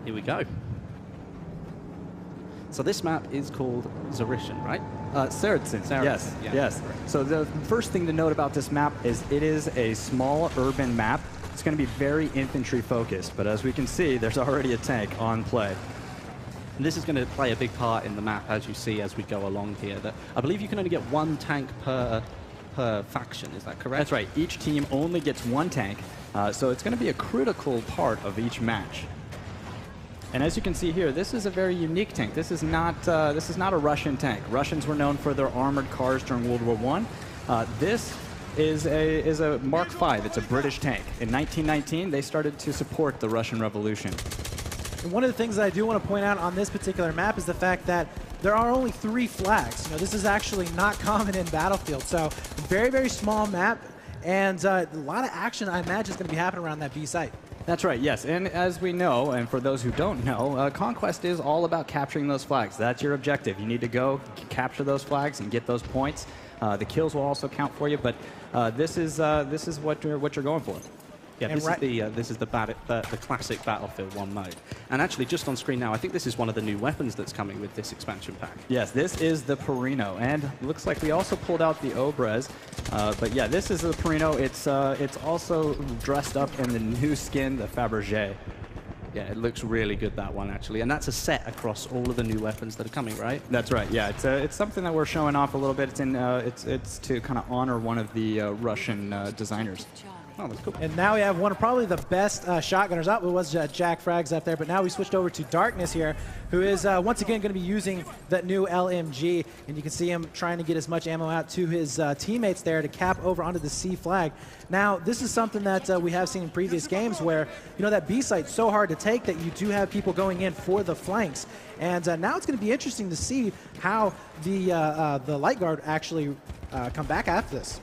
Here we go. So this map is called Zarishan, right? Saracen, yes, yeah. yes. So the first thing to note about this map is it is a small urban map. It's going to be very infantry focused, but as we can see, there's already a tank on play. And this is going to play a big part in the map, as you see as we go along here. That I believe you can only get one tank per faction, is that correct? That's right. Each team only gets one tank, so it's going to be a critical part of each match. And as you can see here, this is a very unique tank. This is not a Russian tank. Russians were known for their armored cars during World War I. This is a Mark V. It's a British tank. In 1919, they started to support the Russian Revolution. And one of the things that I do want to point out on this particular map is the fact that there are only 3 flags. You know, this is actually not common in Battlefield. So very, very small map, and a lot of action, I imagine, is going to be happening around that B site. That's right, yes. And as we know, and for those who don't know, Conquest is all about capturing those flags. That's your objective. You need to go capture those flags and get those points. The kills will also count for you, but this is what you're going for. Yeah, this is the classic Battlefield 1 mode. And actually, just on screen now, I think this is one of the new weapons that's coming with this expansion pack. Yes, this is the Perino, and looks like we also pulled out the Obrez. But yeah, this is the Perino. It's also dressed up in the new skin, the Fabergé. Yeah, it looks really good, that one, actually. And that's a set across all of the new weapons that are coming, right? That's right, yeah. It's something that we're showing off a little bit. It's to kind of honor one of the Russian designers. Oh, that's cool. And now we have one of probably the best shotgunners up. It was Jack Frags up there, but now we switched over to Darkness here, who is once again going to be using that new LMG. And you can see him trying to get as much ammo out to his teammates there to cap over onto the C flag. Now, this is something that we have seen in previous games where, you know, that B site's so hard to take that you do have people going in for the flanks. And now it's going to be interesting to see how the Light Guard actually come back after this.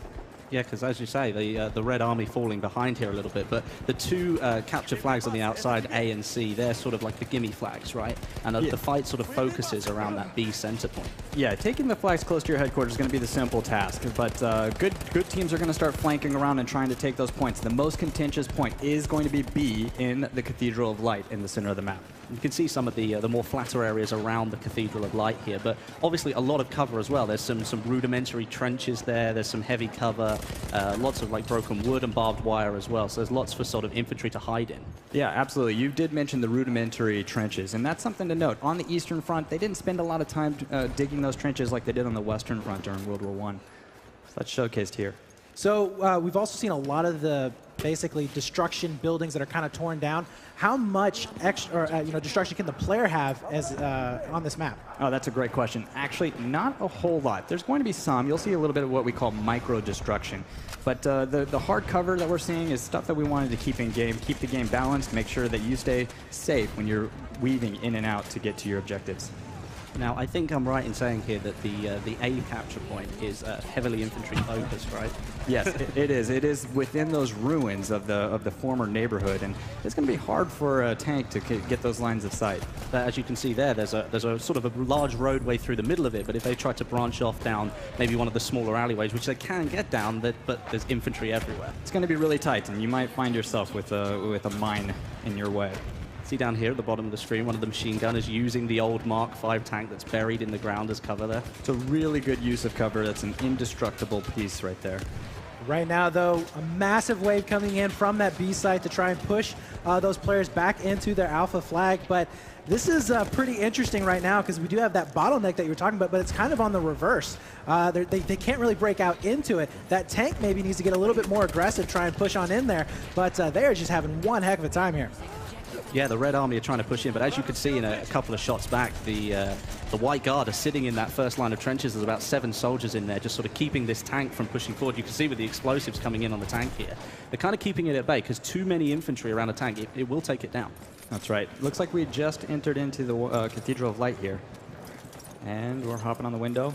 Yeah, because as you say, the Red Army falling behind here a little bit, but the 2 capture flags on the outside, A and C, they're sort of like the gimme flags, right? And the fight sort of focuses around that B center point. Yeah, taking the flags close to your headquarters is going to be the simple task, but good teams are going to start flanking around and trying to take those points. The most contentious point is going to be B in the Cathedral of Light in the center of the map. You can see some of the more flatter areas around the Cathedral of Light here, but obviously a lot of cover as well. There's some rudimentary trenches there. There's some heavy cover, lots of like broken wood and barbed wire as well. So there's lots for sort of infantry to hide in. Yeah, absolutely. You did mention the rudimentary trenches, and that's something to note. On the Eastern Front, they didn't spend a lot of time digging those trenches like they did on the Western Front during World War I. So that's showcased here. So we've also seen a lot of the basically destruction buildings that are kind of torn down. How much extra, destruction can the player have as on this map? Oh, that's a great question. Actually, not a whole lot. There's going to be some. You'll see a little bit of what we call micro destruction. But the hard cover that we're seeing is stuff that we wanted to keep in game, keep the game balanced, make sure that you stay safe when you're weaving in and out to get to your objectives. Now, I think I'm right in saying here that the A capture point is heavily infantry focused, right? Yes, it is. It is within those ruins of the former neighborhood, and it's going to be hard for a tank to get those lines of sight. But as you can see there, there's a sort of a large roadway through the middle of it, but if they try to branch off down maybe one of the smaller alleyways, which they can get down, but there's infantry everywhere. It's going to be really tight, and you might find yourself with a mine in your way. See down here at the bottom of the screen, one of the machine gunners using the old Mark V tank that's buried in the ground as cover there. It's a really good use of cover. That's an indestructible piece right there. Right now, though, a massive wave coming in from that B site to try and push those players back into their alpha flag. But this is pretty interesting right now because we do have that bottleneck that you were talking about, but it's kind of on the reverse. They can't really break out into it. That tank maybe needs to get a little bit more aggressive, try and push on in there, but they are just having one heck of a time here. Yeah, the Red Army are trying to push in, but as you could see in a couple of shots back, the White Guard are sitting in that first line of trenches. There's about 7 soldiers in there just sort of keeping this tank from pushing forward. You can see with the explosives coming in on the tank here. They're kind of keeping it at bay because too many infantry around a tank, it will take it down. That's right. Looks like we just entered into the Cathedral of Light here. And we're hopping on the window.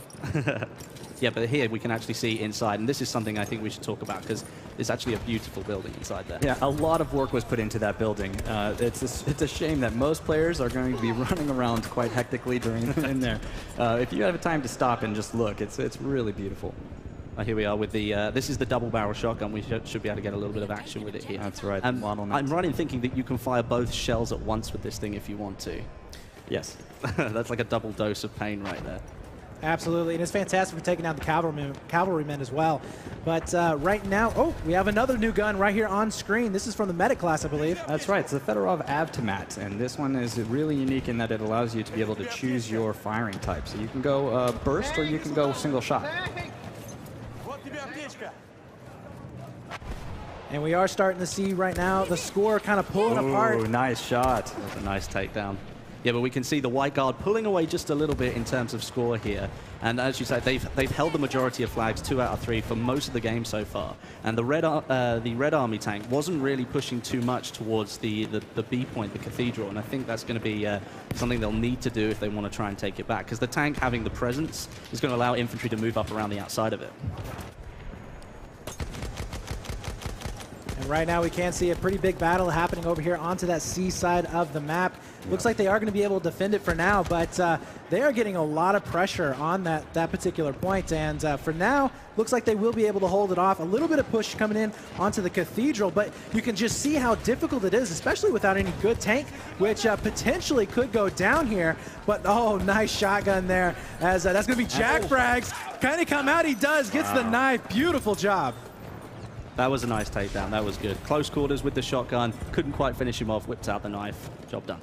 Yeah, but here we can actually see inside, and this is something I think we should talk about because it's actually a beautiful building inside there. Yeah, a lot of work was put into that building. It's a shame that most players are going to be running around quite hectically in there. If you have time to stop and just look, it's really beautiful. Here we are with the, this is the double barrel shotgun. We should be able to get a little bit of action with it here. That's right. I'm right in thinking that you can fire both shells at once with this thing if you want to. Yes. That's like a double dose of pain right there. Absolutely, and it's fantastic for taking down the cavalrymen as well. But right now, oh, we have another new gun right here on screen. This is from the medic class, I believe. That's right. It's the Fedorov Avtomat, and this one is really unique in that it allows you to be able to choose your firing type. So you can go burst or you can go single shot. And we are starting to see right now the score kind of pulling apart. Nice shot. That was a nice takedown. Yeah, but we can see the White Guard pulling away just a little bit in terms of score here. And as you said, they've held the majority of flags, 2 out of 3 for most of the game so far. And the Red Army tank wasn't really pushing too much towards the B point, the Cathedral. And I think that's going to be something they'll need to do if they want to try and take it back. Because the tank having the presence is going to allow infantry to move up around the outside of it. And right now we can see a pretty big battle happening over here onto that C side of the map. Looks like they are going to be able to defend it for now, but they are getting a lot of pressure on that particular point. And for now, looks like they will be able to hold it off. A little bit of push coming in onto the Cathedral, but you can just see how difficult it is, especially without any good tank, which potentially could go down here. But, oh, nice shotgun there. As that's going to be Jack Frags. Kind of come out, he does, gets the knife. Beautiful job. That was a nice takedown. That was good. Close quarters with the shotgun. Couldn't quite finish him off. Whipped out the knife. Job done.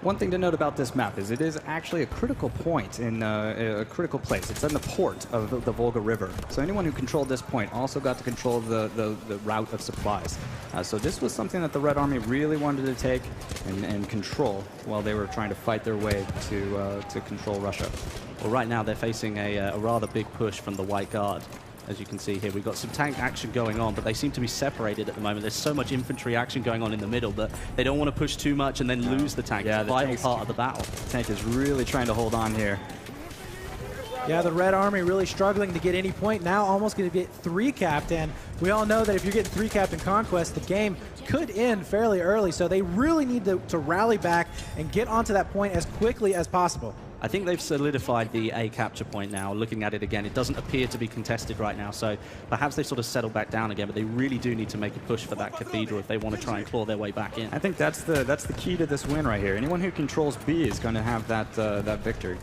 One thing to note about this map is it is actually a critical point in a critical place. It's in the port of the Volga River. So anyone who controlled this point also got to control the route of supplies. So this was something that the Red Army really wanted to take and control while they were trying to fight their way to control Russia. Well, right now they're facing a rather big push from the White Guard. As you can see here, we've got some tank action going on, but they seem to be separated at the moment. There's so much infantry action going on in the middle that they don't want to push too much and then lose the tank. Yeah, it's a vital part of the battle. The tank is really trying to hold on here. Yeah, the Red Army really struggling to get any point. Now almost going to get 3-capped, and we all know that if you're getting 3-capped in Conquest, the game could end fairly early. So they really need to rally back and get onto that point as quickly as possible. I think they've solidified the A capture point now. Looking at it again, it doesn't appear to be contested right now, so perhaps they sort of settled back down again, but they really do need to make a push for that Cathedral if they want to try and claw their way back in. I think that's the key to this win right here. Anyone who controls B is going to have that victory.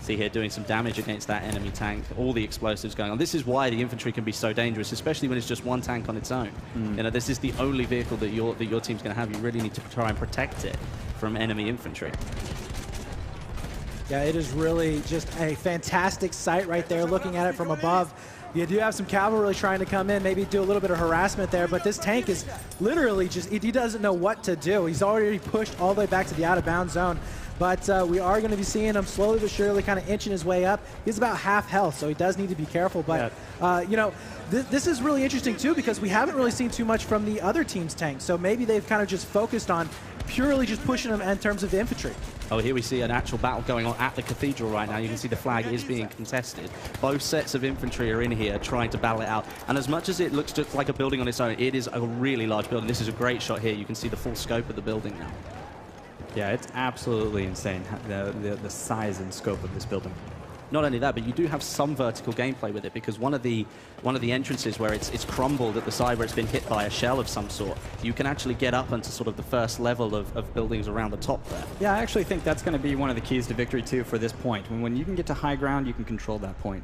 See here doing some damage against that enemy tank, all the explosives going on. This is why the infantry can be so dangerous, especially when it's just one tank on its own. You know, this is the only vehicle that your team's going to have. You really need to try and protect it from enemy infantry. Yeah, it is really just a fantastic sight right there, looking at it from above. You do have some cavalry trying to come in, maybe do a little bit of harassment there, but this tank is literally just, he doesn't know what to do. He's already pushed all the way back to the out-of-bounds zone. But we are going to be seeing him slowly but surely kind of inching his way up. He's about half health, so he does need to be careful. But, you know, this is really interesting, too, because we haven't really seen too much from the other team's tanks. So maybe they've kind of just focused on purely just pushing them in terms of the infantry. Oh, here we see an actual battle going on at the Cathedral right now. You can see the flag is being contested. Both sets of infantry are in here trying to battle it out. And as much as it looks just like a building on its own, it is a really large building. This is a great shot here. You can see the full scope of the building now. Yeah, it's absolutely insane, the size and scope of this building. Not only that, but you do have some vertical gameplay with it, because one of the entrances where it's crumbled at the side where it's been hit by a shell of some sort, you can actually get up onto sort of the first level of buildings around the top there. Yeah, I actually think that's going to be one of the keys to victory too for this point. When you can get to high ground, you can control that point.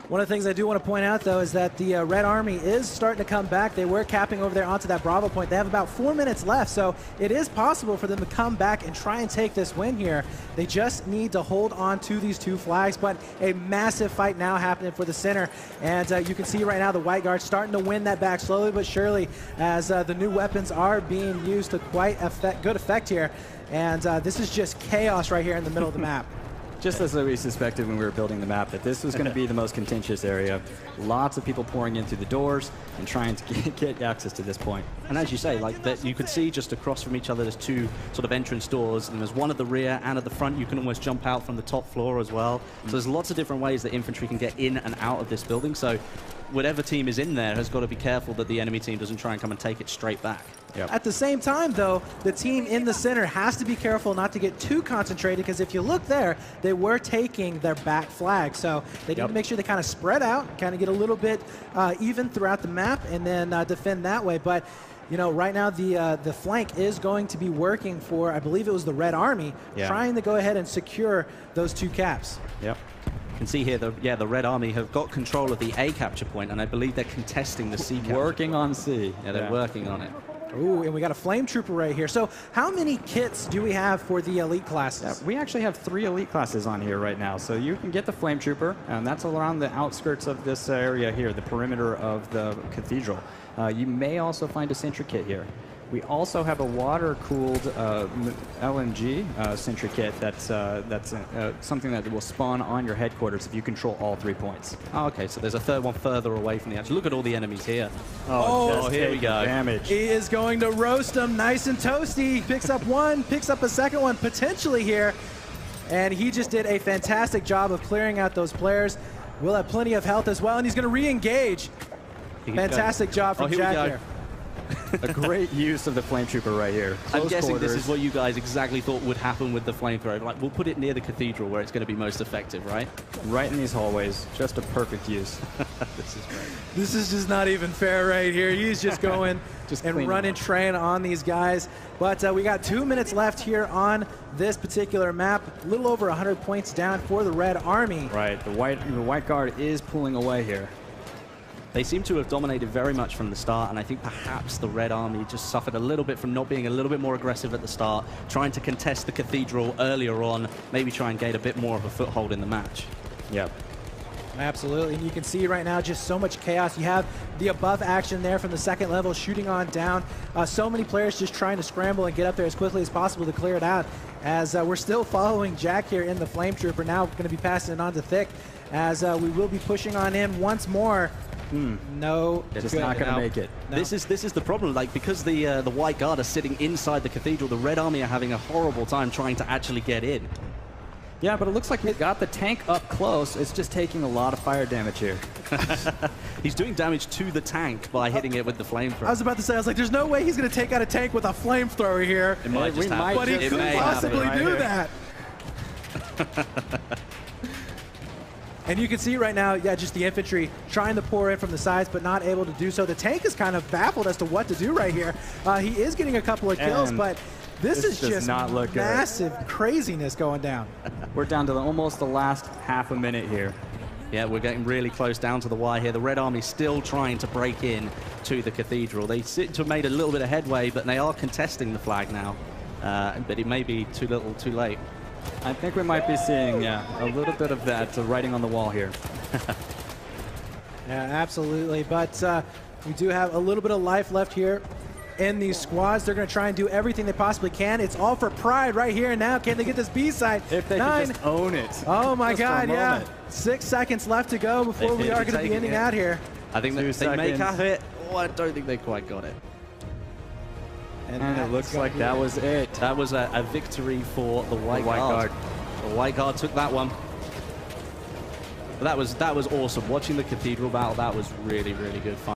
One of the things I do want to point out, though, is that the Red Army is starting to come back. They were capping over there onto that Bravo point. They have about 4 minutes left, so it is possible for them to come back and try and take this win here. They just need to hold on to these 2 flags, but a massive fight now happening for the center. And you can see right now the White Guard starting to win that back slowly but surely as the new weapons are being used to quite good effect here. And this is just chaos right here in the middle of the map. Just as we suspected when we were building the map, that this was going to be the most contentious area. Lots of people pouring in through the doors and trying to get access to this point. And as you say, like that, you can see just across from each other, there's 2 sort of entrance doors, and there's one at the rear and at the front. You can almost jump out from the top floor as well. So there's lots of different ways that infantry can get in and out of this building. So whatever team is in there has got to be careful that the enemy team doesn't try and come and take it straight back. Yep. At the same time, though, the team in the center has to be careful not to get too concentrated, because if you look there, they were taking their back flag. So they need to make sure they kind of spread out, kind of get a little bit even throughout the map, and then defend that way. But you know, right now the flank is going to be working for, I believe it was the Red Army, trying to go ahead and secure those 2 caps. Yep. You can see here, the Red Army have got control of the A capture point, and I believe they're contesting the C capture Working point. on C. Yeah, they're working on it. Ooh, and we got a Flame Trooper right here. So how many kits do we have for the elite classes? We actually have 3 elite classes on here right now. So you can get the Flame Trooper, and that's around the outskirts of this area here, the perimeter of the cathedral. You may also find a sentry kit here. We also have a water-cooled LMG sentry kit that's something that will spawn on your headquarters if you control all 3 points. Oh, okay, so there's a third one further away from the edge. Look at all the enemies here. Oh, here we go. Damage. He is going to roast them nice and toasty. Picks up one, picks up a second one potentially here. And he just did a fantastic job of clearing out those players. Will have plenty of health as well, and he's going to re-engage. Fantastic job from Jack here. A great use of the Flame Trooper right here. I'm guessing this is what you guys exactly thought would happen with the flamethrower. Like, we'll put it near the cathedral where it's going to be most effective, right? Right in these hallways. Just a perfect use. This is great. This is just not even fair right here. He's just going and running train on these guys. But we got 2 minutes left here on this particular map. A little over 100 points down for the Red Army. Right. The white guard is pulling away here. They seem to have dominated very much from the start, and I think perhaps the Red Army just suffered a little bit from not being a little bit more aggressive at the start, trying to contest the cathedral earlier on, maybe try and gain a bit more of a foothold in the match. Yep. Absolutely, and you can see right now just so much chaos. You have the above action there from the second level shooting on down. So many players just trying to scramble and get up there as quickly as possible to clear it out. As we're still following Jack here in the Flame Trooper, now going to be passing it on to Thick, as we will be pushing on him once more. No, it's not going to make it. No. This is the problem. Like, because the White Guard are sitting inside the cathedral, the Red Army are having a horrible time trying to actually get in. Yeah, but it looks like he's got the tank up close. It's just taking a lot of fire damage here. He's doing damage to the tank by hitting it with the flamethrower. I was about to say, I was like, there's no way he's going to take out a tank with a flamethrower here. It might just happen. But he could possibly do that. And you can see right now, yeah, just the infantry trying to pour in from the sides, but not able to do so. The tank is kind of baffled as to what to do right here. He is getting a couple of kills, but this is just massive craziness going down. We're down to almost the last half a minute here. Yeah, we're getting really close down to the wire here. The Red Army still trying to break in to the cathedral. They seem to have made a little bit of headway, but they are contesting the flag now. But it may be too little, too late. I think we might be seeing, a little bit of that writing on the wall here. Yeah, absolutely. But we do have a little bit of life left here in these squads. They're going to try and do everything they possibly can. It's all for pride right here and now. Can they get this B side? If they can just own it. Oh my God, yeah. 6 seconds left to go before we are going to be ending out here. I think they may have it. Oh, I don't think they quite got it. And it looks like that was it. That was a victory for the White Guard. The White Guard took that one. But that was awesome. Watching the cathedral battle, that was really, really good fun.